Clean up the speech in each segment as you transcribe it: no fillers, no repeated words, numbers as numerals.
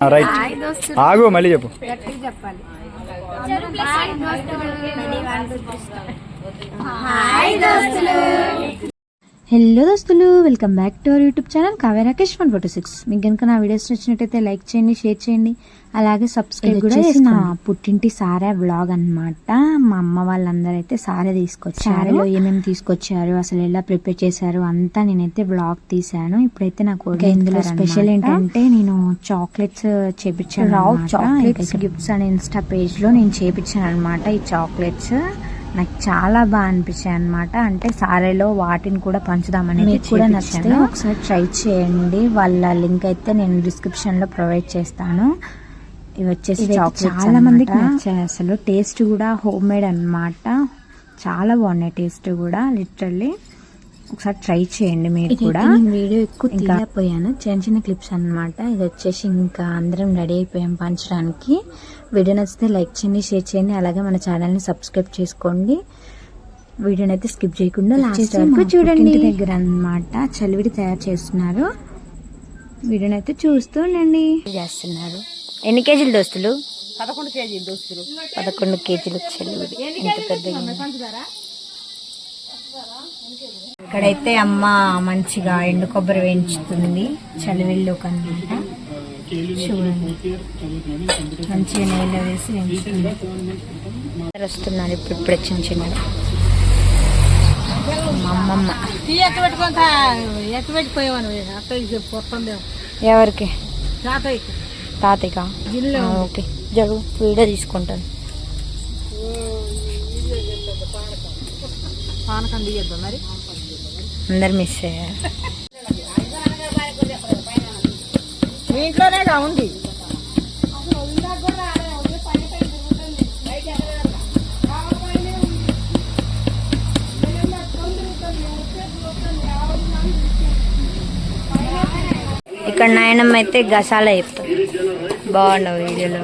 Right ఆగు మళ్ళీ చెప్పు. హలో దోస్తులు, welcome back to our YouTube channel Kavya Rakesh 146. మీకు కనుక నా వీడియోస్ నచ్చినట్టయితే లైక్ చేయండి, షేర్ చేయండి, అలాగే సబ్స్క్రైబ్ కూడా చేసి. నా పుట్టింటి సారే వ్లాగ్ అన్నమాట. మా అమ్మ వాళ్ళందరూ అయితే సారే తీసుకొచ్చారు. సారేలో ఏమేమి తీసుకొచ్చారు, అసలు ఎలా ప్రిపేర్ చేశారు అంతా నేనైతే వ్లాగ్ తీసాను. ఇప్పుడైతే నాకు ఇందులో స్పెషల్ ఏంటంటే నేను చాక్లెట్స్ చేపించాను. రావు చాక్లెట్స్ గిఫ్ట్స్ అనే ఇన్స్టా పేజ్ లో నేను చేపించాను అనమాట. ఈ చాక్లెట్స్ నాకు చాలా బాగా అనిపించాయి అనమాట. అంటే సారేలో వాటిని కూడా పంచుదామని. మీకు కూడా నచ్చితే ఒకసారి ట్రై చేయండి. వాళ్ళ లింక్ అయితే నేను డిస్క్రిప్షన్ లో ప్రొవైడ్ చేస్తాను. ఇవి వచ్చేసి చాలా మందికి నచ్చాయి. అసలు టేస్ట్ కూడా హోమ్ మేడ్ అనమాట. చాలా బాగున్నాయి టేస్ట్ కూడా. లిటరల్లీ ఒకసారి ట్రై చేయండి మీరు కూడా. వీడియో ఎక్కువ తీయకపోయాను, చిన్న చిన్న క్లిప్స్ అనమాట. ఇది వచ్చేసి ఇంకా అందరం రెడీ అయిపోయాం పంచడానికి. వీడియో నచ్చితే లైక్ చేయండి, షేర్ చేయండి, అలాగే మన ఛానల్ని సబ్స్క్రైబ్ చేసుకోండి. వీడియోని అయితే స్కిప్ చేయకుండా లాస్ట్ వరకు చూడండి. దగ్గర అనమాట చలివిడి తయారు చేస్తున్నారు. వీడియోని అయితే చూస్తూ ఉండండి. చేస్తున్నారు. ఎన్ని కేజీలు దోస్తులు? 11 కేజీలు దోస్తులు. 11 కేజీలు చలివిడి. ఎంత పెద్దగా. ఇక్కడైతే అమ్మ మంచిగా ఎండు కొబ్బరి వేయించుతుంది చలివిల్లో కన్నమాట. చూడండి, మంచిగా నెయ్యిలో వేసి వేయించుతుంది. వస్తున్నారు ఇప్పుడే చిన్న చిన్నగా మా అమ్మమ్మ. ఎవరికి? తాతయ్యకా? ఓకే, జరుగు, వీడియో తీసుకుంటాను. అందరు మిస్ అయ్యారు. మీ ఇంట్లోనే ఉంది. ఇక్కడ నాయనమ్మ అయితే గసాల చెప్తాం. బాగుండవు వీడియోలో.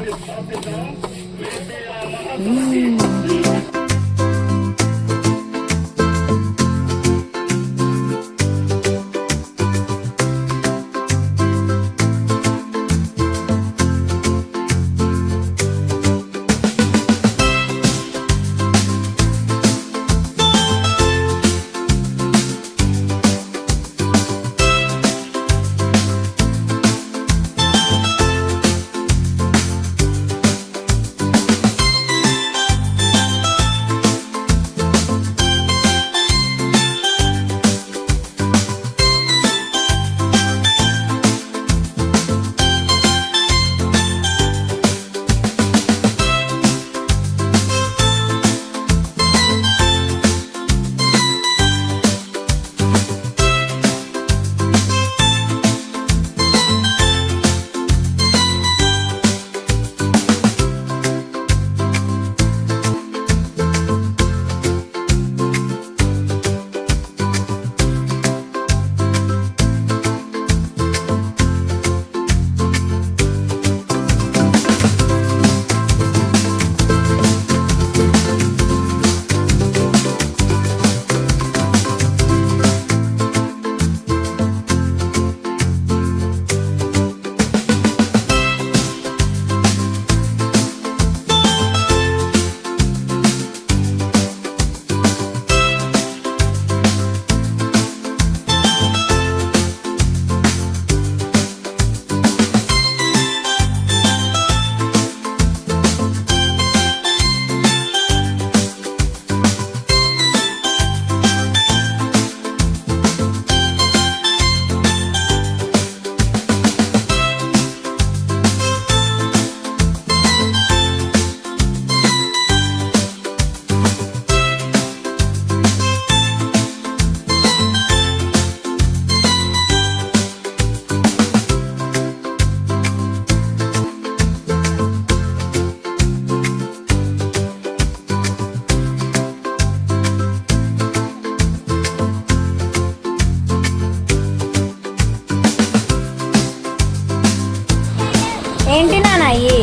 ఏంటి నాన్న అయ్యి?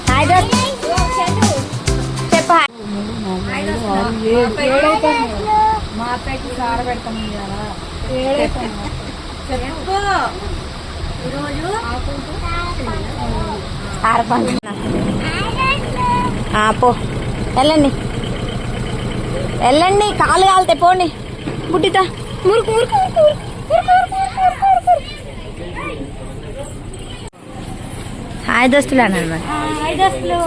హాయ్ చెప్ప. మా అత్తకి సార పెడతాను. పో వెళ్ళండి వెళ్ళండి, కాలు కాలితే పోండి. బుట్టితా మురుకు మురుకు హాయ్ దోస్తులు అన్నారు మరి. హాయ్ దోస్తులు.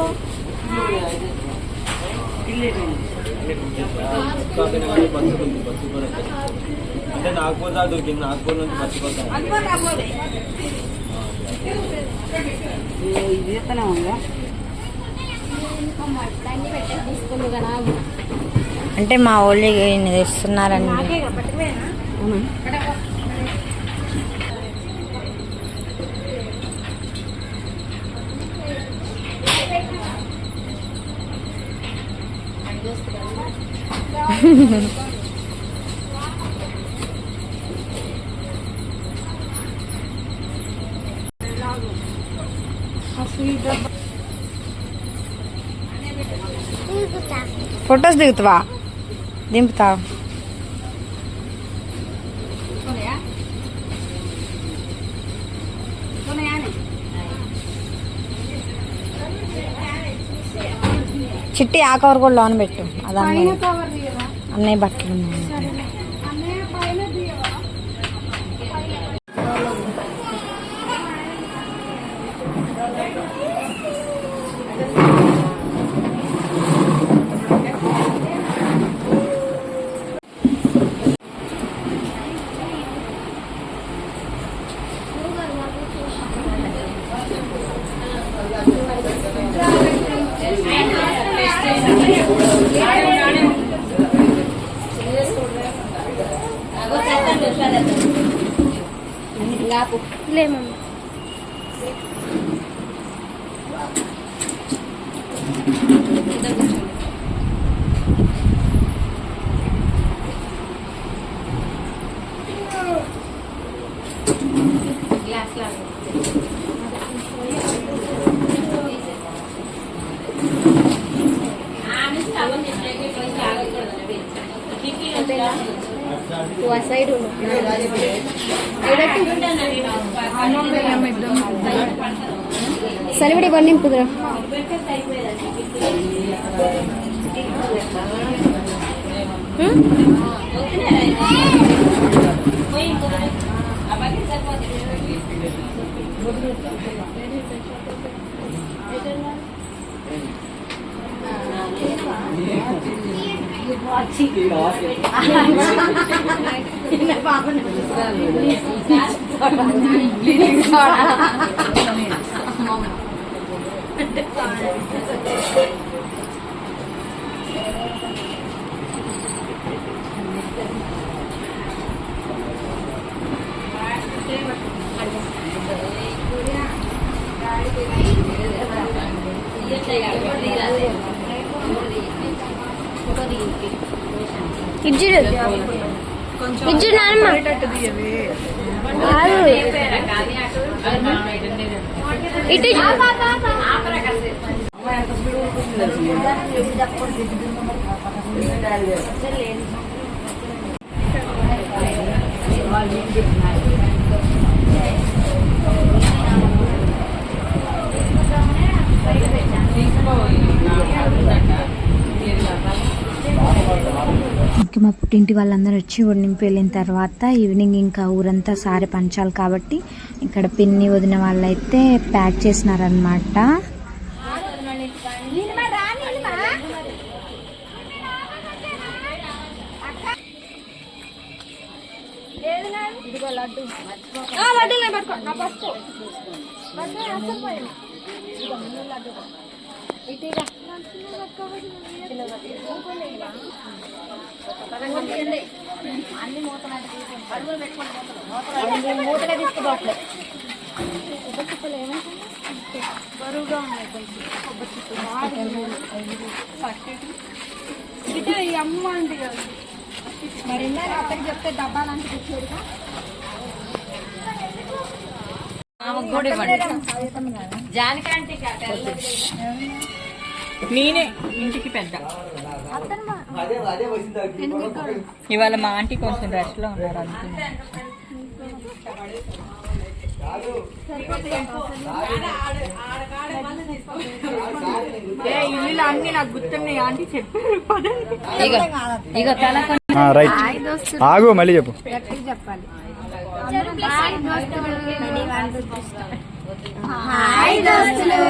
అంటే నాగపూర్ దాకా దొరికింది, నాగపూర్ నుంచి మర్చిపోతాను. అంటే మా వాళ్ళు ఇస్తున్నారని ఫొటోస్ దిగుతావా? దింపుతావు. చిట్టి ఆ కవర్ కూడా లోన పెట్టు. అది అన్నయ్య బట్టలు ఉన్నాయి. ಸರಿಬಿಡಿ ಬನ್ನಿ ನಿಂಪುದ್ರ ఇజ్జు నానమ్మ ఇటు మా పుట్టింటి వాళ్ళందరూ వచ్చి ఒడినింపి వెళ్ళిన తర్వాత ఈవినింగ్ ఇంకా ఊరంతా సారి పంచాలి కాబట్టి ఇక్కడ పిన్ని వదిన వాళ్ళైతే ప్యాక్ చేసినారనమాట. బరువుగా ఉన్నాయి అమ్మ అండి మరి అతనికి చెప్తే డబ్బాలంటే తెచ్చేదిగా నేనే ఇంటికి పెద్ద. ఇవాళ మా ఆంటీ కొంచెం రెస్ట్ లో ఉన్నారు అనుకున్నా. ఇల్లు అన్ని నాకు గుర్తున్నాయి ఆంటీ చెప్పారు ఇగో తల రైట్ ఆగు మళ్ళీ చెప్పు. చెప్పాలి. హాయ్ దోస్తులు